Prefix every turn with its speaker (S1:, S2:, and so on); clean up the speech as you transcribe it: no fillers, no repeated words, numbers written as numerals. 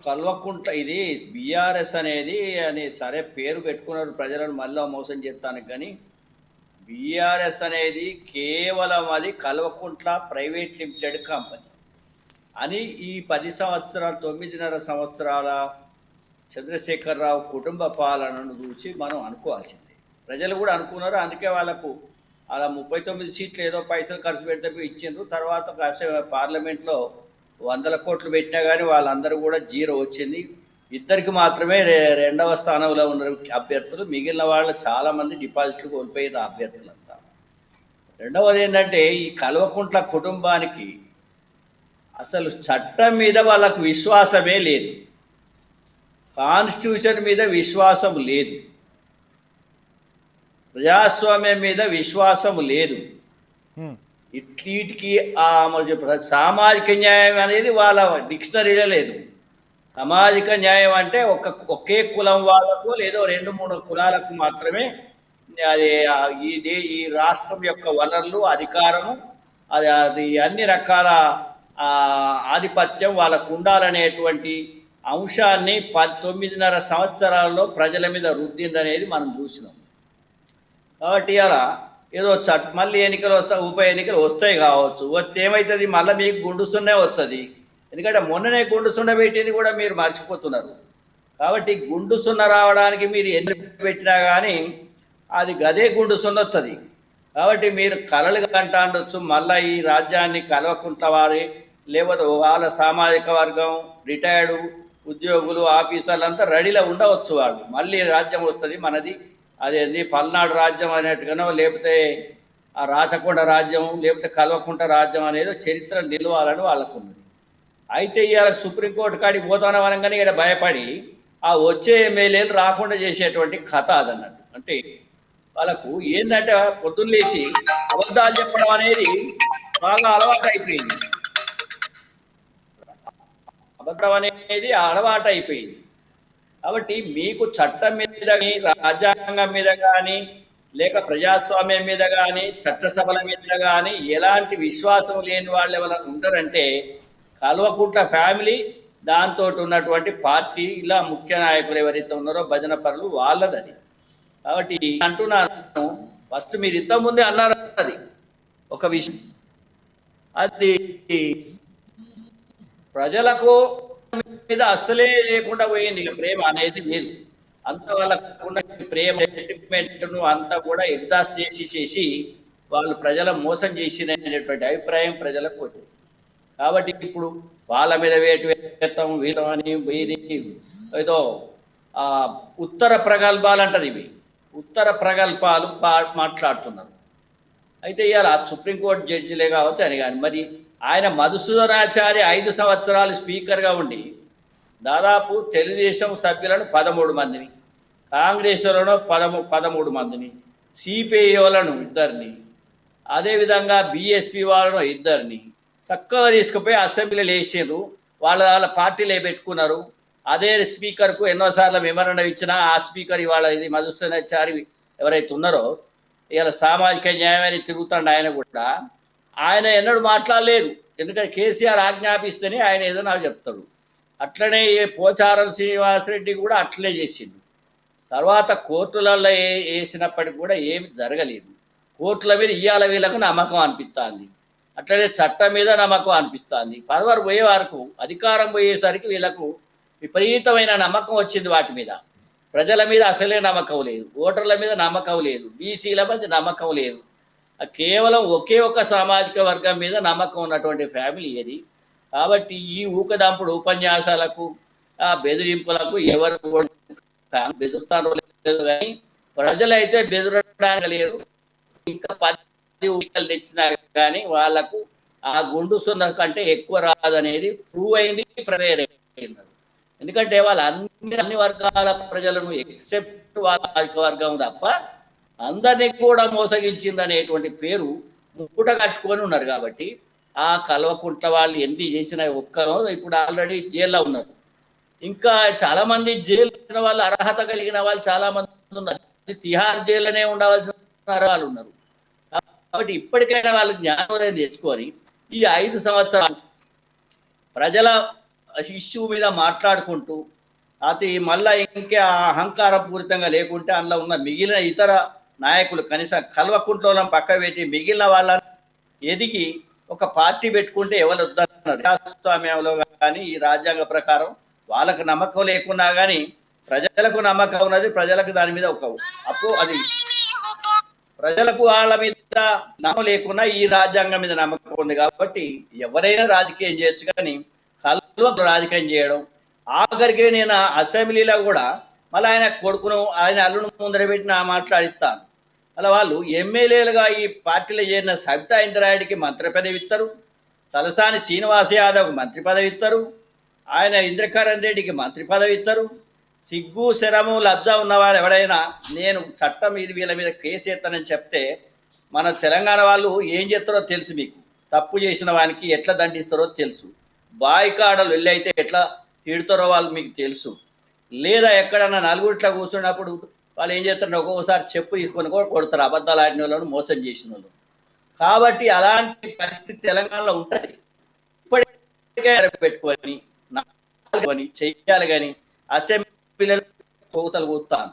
S1: కల్వకుంట ఇది బీఆర్ఎస్ అని సరే పేరు పెట్టుకున్నారు, ప్రజలను మళ్ళీ మోసం చేస్తాను. కానీ బీఆర్ఎస్ అనేది కేవలం అది కల్వకుంట్ల ప్రైవేట్ లిమిటెడ్ కంపెనీ అని ఈ 10 సంవత్సరాలు 9.5 సంవత్సరాల చంద్రశేఖరరావు కుటుంబ పాలనను చూసి మనం అనుకోవాల్సిందే. ప్రజలు కూడా అనుకున్నారు. అందుకే వాళ్ళకు అలా 39 సీట్లు ఏదో పైసలు ఖర్చు పెడితే ఇచ్చిండ్రు. తర్వాత పార్లమెంట్లో 100 కోట్లు పెట్టినా కానీ వాళ్ళందరూ కూడా జీరో వచ్చింది. ఇద్దరికి మాత్రమే రెండవ స్థానంలో ఉన్న అభ్యర్థులు, మిగిలిన వాళ్ళు చాలామంది డిపాజిట్లు కోల్పోయిన అభ్యర్థులంతా. రెండవది ఏంటంటే ఈ కల్వకుంట్ల కుటుంబానికి అసలు చట్టం మీద వాళ్ళకు విశ్వాసమే లేదు, కాన్స్టిట్యూషన్ మీద విశ్వాసం లేదు, ప్రజాస్వామ్యం మీద విశ్వాసం లేదు. ఇట్లీటికి సామాజిక న్యాయం అనేది వాళ్ళ డిక్షనరీలో లేదు. సామాజిక న్యాయం అంటే ఒకే కులం వాళ్ళకు లేదో 2-3 కులాలకు మాత్రమే అది ఈ రాష్ట్రం యొక్క వనరులు, అధికారము, అది అన్ని రకాల ఆధిపత్యం వాళ్ళకు ఉండాలనేటువంటి అంశాన్ని 9.5 సంవత్సరాల్లో ప్రజల మీద రుద్దిందనేది మనం చూసినాం. కాబట్టి అలా ఏదో మళ్ళీ ఎన్నికలు వస్తాయి, ఉప ఎన్నికలు వస్తాయి కావచ్చు. వస్తే ఏమవుతుంది, మళ్ళీ మీకు గుండుసున్నే వస్తుంది. ఎందుకంటే మొన్ననే గుండుసున్న పెట్టింది కూడా మీరు మర్చిపోతున్నారు. కాబట్టి గుండుసున్న రావడానికి మీరు ఎన్ని పెట్టినా కానీ అది గదే గుండుసున్న వస్తుంది. కాబట్టి మీరు కలలు కంటాండొచ్చు, మళ్ళీ ఈ రాజ్యాన్ని కల్వకుంట్ల వారి లేకపోతే వాళ్ళ సామాజిక వర్గం, రిటైర్డు ఉద్యోగులు, ఆఫీసర్లు అంతా రెడీలో ఉండవచ్చు. వాళ్ళు మళ్ళీ రాజ్యం వస్తుంది మనది, అదేంది పల్నాడు రాజ్యం అనేట్టుగానో, లేకపోతే ఆ రాచకొండ రాజ్యం, లేకపోతే కల్వకుంట రాజ్యం అనేది చరిత్ర నిలవాలని వాళ్ళకున్నది. అయితే ఇవాళ సుప్రీంకోర్టు కాడికి పోతాను అనగానే ఇక్కడ భయపడి ఆ వచ్చే ఎమ్మెల్యేలు రాకుండా చేసేటువంటి కథ అదన్నట్టు. అంటే వాళ్ళకు ఏంటంటే పొద్దున్న లేచి అబద్ధాలు చెప్పడం అనేది బాగా అలవాటు అయిపోయింది. అబద్ధం అనేది అలవాటు అయిపోయింది. కాబట్టి మీకు చట్టం మీద కానీ, రాజ్యాంగం మీద కానీ, లేక ప్రజాస్వామ్యం మీద కానీ, చట్టసభల మీద కానీ ఎలాంటి విశ్వాసం లేని వాళ్ళు ఎవరైనా ఉంటారంటే కల్వకుంట్ల ఫ్యామిలీ, దాంతో ఉన్నటువంటి పార్టీ, ఇలా ముఖ్య నాయకులు ఎవరైతే ఉన్నారో భజన పరులు వాళ్ళది. కాబట్టి అంటున్నాను, ఫస్ట్ మీరు ఇంతకుముందే అన్నారు అది ఒక విషయం, అది ప్రజలకు మీద అస్సలే లేకుండా పోయింది. ప్రేమ అనేది లేదు. అంత వాళ్ళకున్న ప్రేమ సెంటిమెంట్ను అంతా కూడా ఎగ్జాస్ట్ చేసి వాళ్ళు ప్రజల మోసం చేసినటువంటి అభిప్రాయం ప్రజలకు వచ్చింది. కాబట్టి ఇప్పుడు వాళ్ళ మీద వేటు వేస్తాం వీళ్ళని వీరి ఏదో ఉత్తర ప్రగల్భాలు అంటారు, ఇవి ఉత్తర ప్రగల్భాలు మాట్లాడుతున్నారు. అయితే ఇవాళ సుప్రీంకోర్టు జడ్జిలే కావచ్చు అని కానీ, మరి ఆయన మధుసూదనాచారి 5 సంవత్సరాలు స్పీకర్గా ఉండి దాదాపు తెలుగుదేశం సభ్యులను 13 మందిని, కాంగ్రెస్లను 13 మందిని, సిపిఐ వాళ్ళను 2, అదేవిధంగా బిఎస్పి వాళ్ళను 2 చక్కగా తీసుకుపోయి అసెంబ్లీలో వేసారు. వాళ్ళ పార్టీలే పెట్టుకున్నారు. అదే స్పీకర్కు ఎన్నోసార్లు వివరణ ఇచ్చినా ఆ స్పీకర్ ఇవాళ ఇది మధుసూదనాచారి ఎవరైతే ఉన్నారో ఇవాళ సామాజిక న్యాయాన్ని తిరుగుతాడు. ఆయన కూడా ఆయన ఎన్నడూ మాట్లాడలేదు. ఎందుకంటే కేసీఆర్ ఆజ్ఞాపిస్తేనే ఆయన ఏదో నాకు చెప్తాడు. అట్లనే పోచారం శ్రీనివాసరెడ్డి కూడా అట్లనే చేసిండు. తర్వాత కోర్టులలో వేసినప్పటికి కూడా ఏమి జరగలేదు. కోర్టుల మీద ఇవాళ వీళ్ళకు నమ్మకం అనిపిస్తుంది, అట్లనే చట్టం మీద నమ్మకం అనిపిస్తుంది. పర్వర్ పోయే వరకు అధికారం పోయేసరికి వీళ్ళకు విపరీతమైన నమ్మకం వచ్చింది. వాటి మీద ప్రజల మీద అసలే నమ్మకం లేదు, ఓటర్ల మీద నమ్మకం లేదు, బీసీల మీద నమ్మకం లేదు. కేవలం ఒకే ఒక సామాజిక వర్గం మీద నమ్మకం ఉన్నటువంటి ఫ్యామిలీ ఇది. కాబట్టి ఈ ఊకదంపుడు ఉపన్యాసాలకు, బెదిరింపులకు ఎవరు బెదురుతారో లేదు, కానీ ప్రజలైతే బెదరడానికి లేరు. ఇంకా 10 ఊకలు తెచ్చినా కానీ వాళ్లకు ఆ గుండు సున్న కంటే ఎక్కువ రాదనేది ప్రూవ్ అయింది, ప్రిపేర్ అయినారు. ఎందుకంటే వాళ్ళు అన్ని వర్గాల ప్రజలను ఎక్సెప్ట్ వాళ్ళ వర్గం తప్ప అందరినీ కూడా మోసగించింది అనేటువంటి పేరు మూట కట్టుకొని ఉన్నారు. కాబట్టి ఆ కల్వకుంట్ల వాళ్ళు ఎన్ని చేసినా ఒక్కరో ఇప్పుడు ఆల్రెడీ జైల్లో ఉన్నారు. ఇంకా చాలా మంది జైలు వాళ్ళు అర్హత కలిగిన వాళ్ళు చాలా మంది ఉన్నారు. తిహార్ జైల్లోనే ఉండవలసిన వాళ్ళు ఉన్నారు. కాబట్టి ఇప్పటికైనా వాళ్ళు జ్ఞానోదయం తెచ్చుకొని ఈ 5 సంవత్సరాలు ప్రజల ఇష్యూ మీద మాట్లాడుకుంటూ అది మళ్ళా ఇంకా అహంకారపూరితంగా లేకుంటే అందులో ఉన్న మిగిలిన ఇతర నాయకులు కనీసం కల్వకుంట్లోలం పక్క పెట్టి మిగిలిన వాళ్ళని ఎదిగి ఒక పార్టీ పెట్టుకుంటే ఎవరు వద్దన్నారు. ప్రజాస్వామ్యంలో కానీ ఈ రాజ్యాంగ ప్రకారం వాళ్ళకు నమ్మకం లేకున్నా కానీ ప్రజలకు నమ్మకం ఉన్నది. ప్రజలకు దాని మీద ఒక అది ప్రజలకు వాళ్ళ మీద నమ్మకం లేకున్నా ఈ రాజ్యాంగం మీద నమ్మకం ఉంది కాబట్టి ఎవరైనా రాజకీయం చేయొచ్చు. కానీ కల్వకు రాజకీయం చేయడం, ఆఖరికి నేను అసెంబ్లీలో కూడా మళ్ళీ ఆయన కొడుకును ఆయన అల్లును ముందర పెట్టి నా మాట్లాడిస్తాను. అలా వాళ్ళు ఎమ్మెల్యేలుగా ఈ పార్టీలో చేరిన సబితా ఇంద్రారెడ్డికి మంత్రి పదవి ఇస్తారు, తలసాని శ్రీనివాస్ యాదవ్కి మంత్రి పదవి ఇస్తారు, ఆయన ఇంద్రకరణ్ రెడ్డికి మంత్రి పదవి ఇస్తారు. సిగ్గు శరము లజ్జ ఉన్నవాడు ఎవడైనా నేను చట్టం ఇది వీళ్ళ మీద కేసు ఎత్తానని చెప్తే మన తెలంగాణ వాళ్ళు ఏం చేస్తారో తెలుసు. మీకు తప్పు చేసిన వానికి ఎట్లా దండిస్తారో తెలుసు. బాయికాడలు వెళ్ళి అయితే ఎట్లా తిడతారో వాళ్ళు మీకు తెలుసు. లేదా ఎక్కడన్నా నలుగురిట్లా కూర్చున్నప్పుడు వాళ్ళు ఏం చేస్తారు, ఒక్కొక్కసారి చెప్పు తీసుకొని కూడా కొడతారు అబద్ధాలు ఆడిన వాళ్ళను, మోసం చేసిన వాళ్ళు. కాబట్టి అలాంటి పరిస్థితి తెలంగాణలో ఉంటుంది. ఇప్పటికే పెట్టుకొని చెయ్యాలి కానీ అసెంబ్లీ కోతలు కూస్తాను.